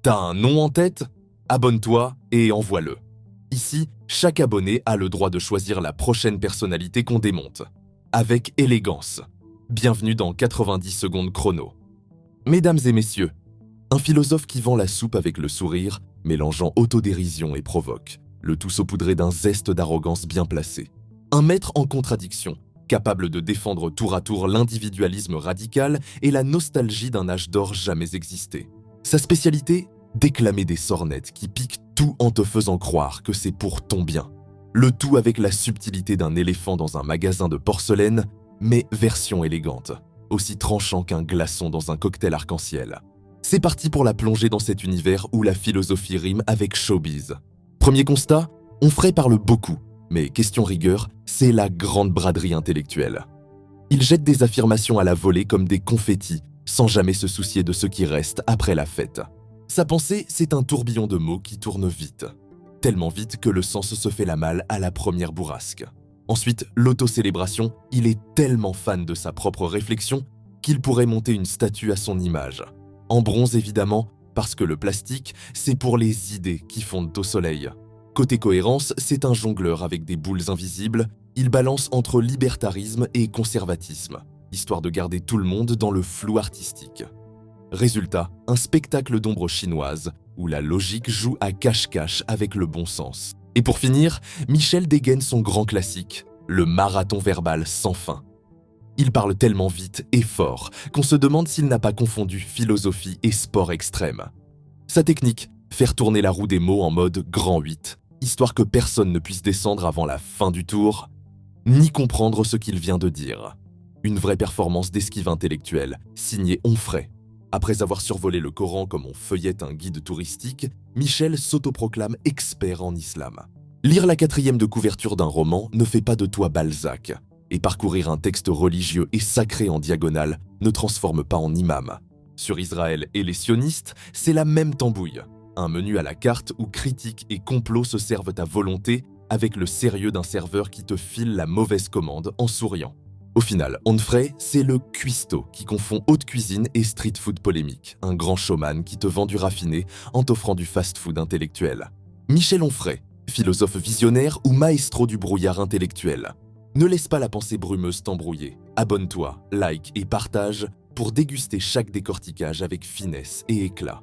T'as un nom en tête? Abonne-toi et envoie-le. Ici, chaque abonné a le droit de choisir la prochaine personnalité qu'on démonte. Avec élégance. Bienvenue dans 90 secondes chrono. Mesdames et messieurs, un philosophe qui vend la soupe avec le sourire, mélangeant autodérision et provoque, le tout saupoudré d'un zeste d'arrogance bien placé. Un maître en contradiction, capable de défendre tour à tour l'individualisme radical et la nostalgie d'un âge d'or jamais existé. Sa spécialité? Déclamer des sornettes qui piquent tout en te faisant croire que c'est pour ton bien. Le tout avec la subtilité d'un éléphant dans un magasin de porcelaine, mais version élégante, aussi tranchant qu'un glaçon dans un cocktail arc-en-ciel. C'est parti pour la plongée dans cet univers où la philosophie rime avec showbiz. Premier constat, Onfray parle beaucoup, mais question rigueur, c'est la grande braderie intellectuelle. Il jette des affirmations à la volée comme des confettis, sans jamais se soucier de ce qui reste après la fête. Sa pensée, c'est un tourbillon de mots qui tourne vite. Tellement vite que le sens se fait la malle à la première bourrasque. Ensuite, l'autocélébration, il est tellement fan de sa propre réflexion qu'il pourrait monter une statue à son image. En bronze évidemment, parce que le plastique, c'est pour les idées qui fondent au soleil. Côté cohérence, c'est un jongleur avec des boules invisibles, il balance entre libertarisme et conservatisme, histoire de garder tout le monde dans le flou artistique. Résultat, un spectacle d'ombre chinoise où la logique joue à cache-cache avec le bon sens. Et pour finir, Michel dégaine son grand classique, le marathon verbal sans fin. Il parle tellement vite et fort qu'on se demande s'il n'a pas confondu philosophie et sport extrême. Sa technique, faire tourner la roue des mots en mode grand 8, histoire que personne ne puisse descendre avant la fin du tour, ni comprendre ce qu'il vient de dire. Une vraie performance d'esquive intellectuelle, signée Onfray. Après avoir survolé le Coran comme on feuillette un guide touristique, Michel s'autoproclame expert en islam. Lire la 4e de couverture d'un roman ne fait pas de toi Balzac, et parcourir un texte religieux et sacré en diagonale ne transforme pas en imam. Sur Israël et les sionistes, c'est la même tambouille. Un menu à la carte où critique et complot se servent à volonté avec le sérieux d'un serveur qui te file la mauvaise commande en souriant. Au final, Onfray, c'est le cuistot qui confond haute cuisine et street food polémique, un grand showman qui te vend du raffiné en t'offrant du fast-food intellectuel. Michel Onfray, philosophe visionnaire ou maestro du brouillard intellectuel. Ne laisse pas la pensée brumeuse t'embrouiller. Abonne-toi, like et partage pour déguster chaque décortiquage avec finesse et éclat.